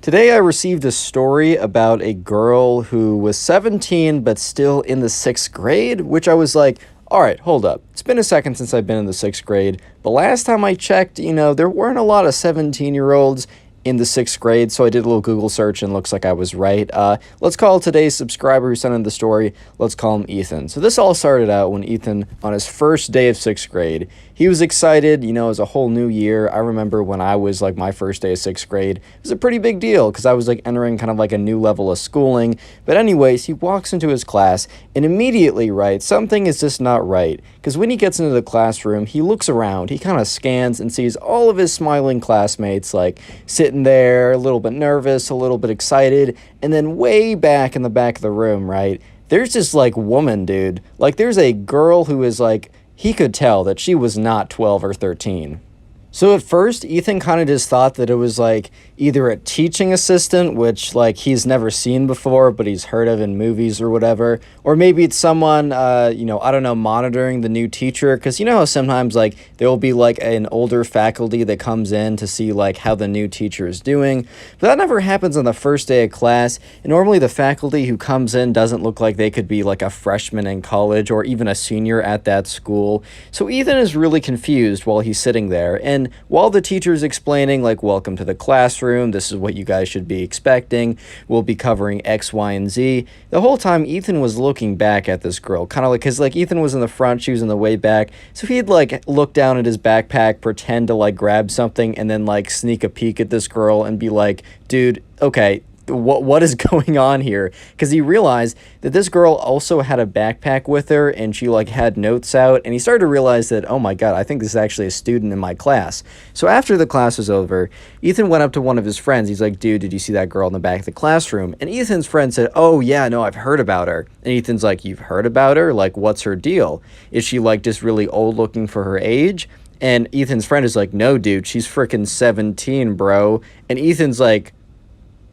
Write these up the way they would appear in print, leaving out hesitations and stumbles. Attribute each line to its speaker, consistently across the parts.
Speaker 1: Today I received a story about a girl who was 17 but still in the sixth grade, which I was like, all right, hold up. It's been a second since I've been in the sixth grade, but last time I checked, there weren't a lot of 17-year-olds in the sixth grade, so I did a little Google search and looks like I was right. Let's call today's subscriber who sent in the story, let's call him Ethan. So this all started out when Ethan, on his first day of sixth grade, he was excited, it was a whole new year. I remember when I was like my first day of sixth grade, it was a pretty big deal because I was like entering kind of like a new level of schooling. But anyways, he walks into his class and immediately, right, something is just not right. Because when he gets into the classroom, he looks around, he kind of scans and sees all of his smiling classmates like sitting there, a little bit nervous, a little bit excited, and then way back in the back of the room, right, there's this like woman, dude. Like there's a girl who is like, he could tell that she was not 12 or 13. So at first, Ethan kind of just thought that it was like either a teaching assistant, which like he's never seen before, but he's heard of in movies or whatever. Or maybe it's someone, I don't know, monitoring the new teacher. Because you know how sometimes like there will be like an older faculty that comes in to see like how the new teacher is doing. But that never happens on the first day of class. And normally the faculty who comes in doesn't look like they could be like a freshman in college or even a senior at that school. So Ethan is really confused while he's sitting there. And while the teacher's explaining, like, welcome to the classroom, this is what you guys should be expecting, we'll be covering X, Y, and Z, the whole time Ethan was looking back at this girl, kind of like, because, like, Ethan was in the front, she was in the way back, so he'd, like, look down at his backpack, pretend to, like, grab something, and then, like, sneak a peek at this girl and be like, dude, okay, what is going on here? Because he realized that this girl also had a backpack with her and she like had notes out, and he started to realize that, oh my god, I think this is actually a student in my class. So after the class was over, Ethan went up to one of his friends. He's like, dude, did you see that girl in the back of the classroom? And Ethan's friend said, oh yeah, no, I've heard about her. And Ethan's like, you've heard about her? Like, what's her deal? Is she like just really old looking for her age? And Ethan's friend is like, no, dude, she's freaking 17, bro. And Ethan's like,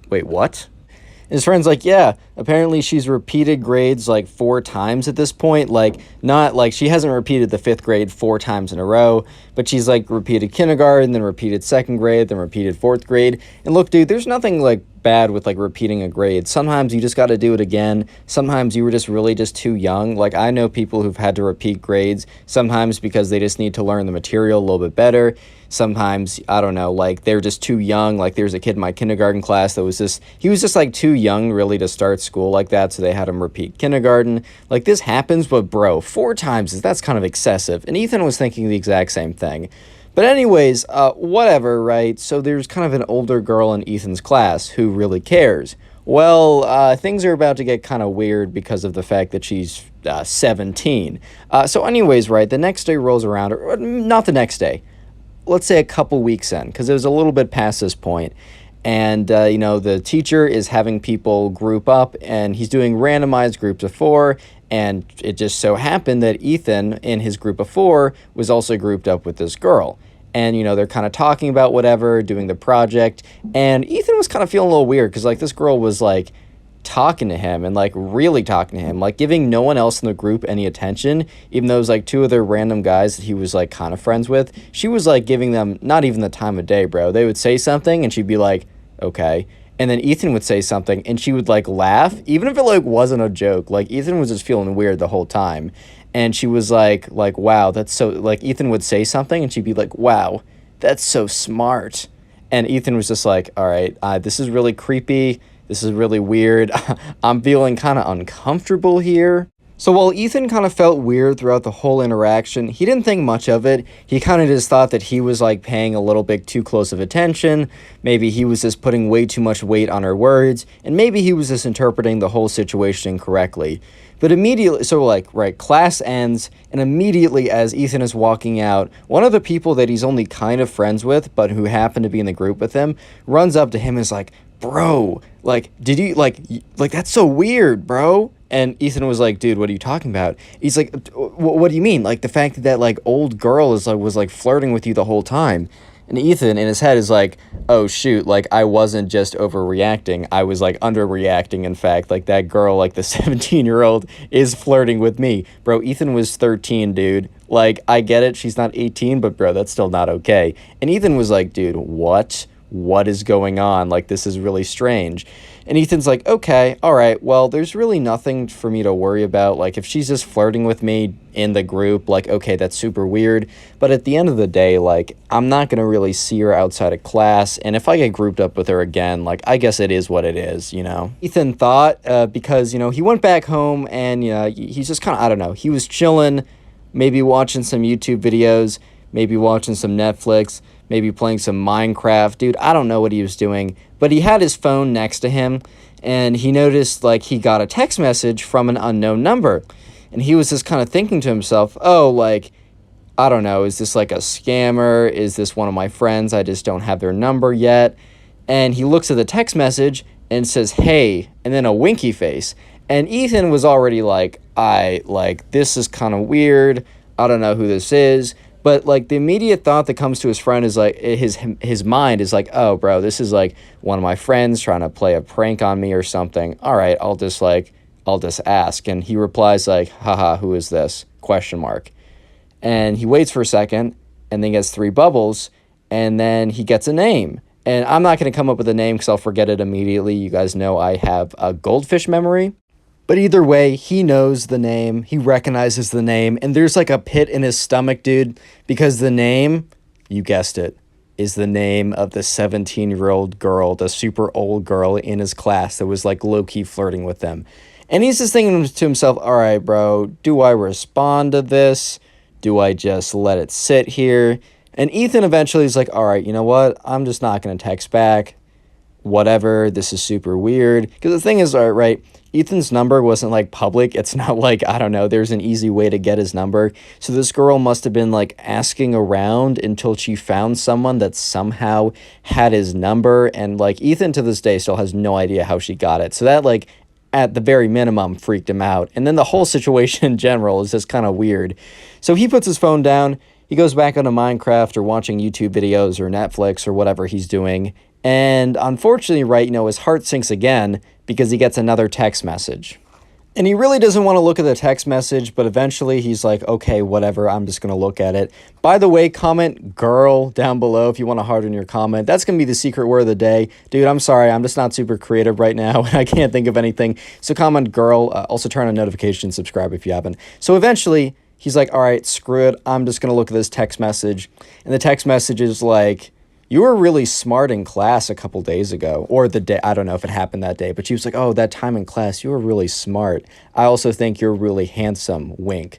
Speaker 1: wait, what? And his friend's like, yeah, apparently she's repeated grades like 4 times at this point. Like, not like she hasn't repeated the 5th grade 4 times in a row, but she's like repeated kindergarten, then repeated 2nd grade, then repeated 4th grade. And look, dude, there's nothing like bad with like repeating a grade. Sometimes you just got to do it again. Sometimes you were just really just too young. Like, I know people who've had to repeat grades, sometimes because they just need to learn the material a little bit better. Sometimes, I don't know, like they're just too young. Like there's a kid in my kindergarten class that was just, he was just like too young really to start school like that, so they had him repeat kindergarten. Like, this happens, but bro, 4 times, that's kind of excessive. And Ethan was thinking the exact same thing. But anyways, whatever, right? So there's kind of an older girl in Ethan's class who really cares. Well, things are about to get kind of weird because of the fact that she's 17. So anyways, right, the next day rolls around, or not the next day, let's say a couple weeks in, because it was a little bit past this point. And, the teacher is having people group up, and he's doing randomized groups of 4, and it just so happened that Ethan, in his group of 4, was also grouped up with this girl. And, they're kind of talking about whatever, doing the project, and Ethan was kind of feeling a little weird, because, like, this girl was, like, talking to him, and, like, really talking to him, like, giving no one else in the group any attention, even though it was, like, 2 other random guys that he was, like, kind of friends with. She was, like, giving them not even the time of day, bro. They would say something, and she'd be like, okay. And then Ethan would say something, and she would, like, laugh, even if it, like, wasn't a joke. Like, Ethan was just feeling weird the whole time. And she was like, wow, that's so, like, Ethan would say something, and she'd be like, wow, that's so smart. And Ethan was just like, all right, this is really creepy. This is really weird. I'm feeling kind of uncomfortable here. So while Ethan kind of felt weird throughout the whole interaction, he didn't think much of it. He kind of just thought that he was like paying a little bit too close of attention. Maybe he was just putting way too much weight on her words, and maybe he was just interpreting the whole situation incorrectly. But immediately, so like, right, class ends, and immediately as Ethan is walking out, one of the people that he's only kind of friends with, but who happened to be in the group with him, runs up to him and is like, bro, like, did you, like, that's so weird, bro. And Ethan was like, dude, what are you talking about? He's like, what do you mean? Like, the fact that that, like, old girl is, like, was, like, flirting with you the whole time. And Ethan, in his head, is like, oh, shoot, like, I wasn't just overreacting. I was, like, underreacting, in fact. Like, that girl, like, the 17-year-old is flirting with me. Bro, Ethan was 13, dude. Like, I get it, she's not 18, but, bro, that's still not okay. And Ethan was like, dude, what? what is going on? Like, this is really strange. And Ethan's like, okay, all right, well, there's really nothing for me to worry about. Like, if she's just flirting with me in the group, like, okay, that's super weird. But at the end of the day, like, I'm not going to really see her outside of class. And if I get grouped up with her again, like, I guess it is what it is, you know? Ethan thought, because, you know, he went back home and, you know, he's just kind of, I don't know, he was chilling, maybe watching some YouTube videos, maybe watching some Netflix, maybe playing some Minecraft. Dude, I don't know what he was doing, but he had his phone next to him, and he noticed, like, he got a text message from an unknown number. And he was just kind of thinking to himself, oh, like, I don't know, is this like a scammer? Is this one of my friends? I just don't have their number yet. And he looks at the text message and says, hey, and then a winky face. And Ethan was already like, this is kind of weird. I don't know who this is. But, like, the immediate thought that comes to his friend is, like, his mind is like, oh, bro, this is, like, one of my friends trying to play a prank on me or something. All right, I'll just ask. And he replies, like, haha, who is this? Question mark. And he waits for a second and then gets 3 bubbles, and then he gets a name. And I'm not going to come up with a name because I'll forget it immediately. You guys know I have a goldfish memory. But either way, he knows the name, he recognizes the name, and there's like a pit in his stomach, dude, because the name, you guessed it, is the name of the 17-year-old girl, the super old girl in his class that was like low-key flirting with them. And he's just thinking to himself, all right, bro, do I respond to this? Do I just let it sit here? And Ethan eventually is like, all right, you know what? I'm just not going to text back. Whatever, this is super weird. Because the thing is, all right, Ethan's number wasn't like public. It's not like, I don't know, there's an easy way to get his number. So this girl must have been like asking around until she found someone that somehow had his number. And like Ethan to this day still has no idea how she got it. So that like at the very minimum freaked him out. And then the whole situation in general is just kind of weird. So he puts his phone down. He goes back onto Minecraft or watching YouTube videos or Netflix or whatever he's doing. And unfortunately, right, you know, his heart sinks again because he gets another text message. And he really doesn't want to look at the text message, but eventually he's like, okay, whatever, I'm just going to look at it. By the way, comment girl down below if you want to harden your comment. That's going to be the secret word of the day. Dude, I'm sorry, I'm just not super creative right now. I can't think of anything. So comment girl. Also turn on notifications, subscribe if you haven't. So eventually he's like, all right, screw it. I'm just going to look at this text message. And the text message is like, you were really smart in class a couple days ago, or the day, I don't know if it happened that day, but she was like, oh, that time in class, you were really smart. I also think you're really handsome, wink.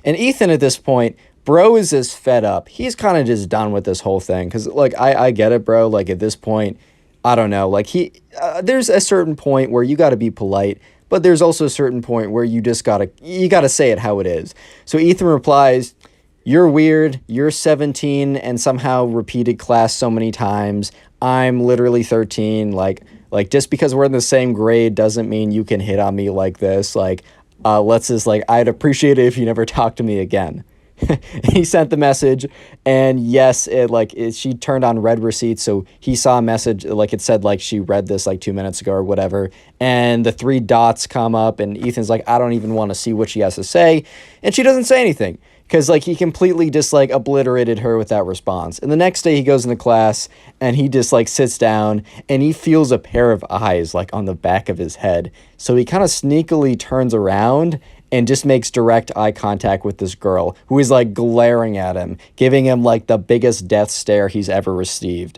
Speaker 1: And Ethan at this point, bro is just fed up. He's kind of just done with this whole thing, because, like, I get it, bro. Like, at this point, I don't know, like, there's a certain point where you got to be polite, but there's also a certain point where you just gotta say it how it is. So Ethan replies, you're weird, you're 17 and somehow repeated class so many times. I'm literally 13. Like just because we're in the same grade doesn't mean you can hit on me like this. Like, let's just, like, I'd appreciate it if you never talk to me again. He sent the message, and yes, she turned on read receipts, so he saw a message, like, it said, like, she read this, like, 2 minutes ago or whatever, and the 3 dots come up, and Ethan's like, I don't even want to see what she has to say, and she doesn't say anything, because, like, he completely just, like, obliterated her with that response. And the next day he goes into class, and he just, like, sits down, and he feels a pair of eyes, like, on the back of his head, so he kind of sneakily turns around and just makes direct eye contact with this girl who is, like, glaring at him, giving him, like, the biggest death stare he's ever received.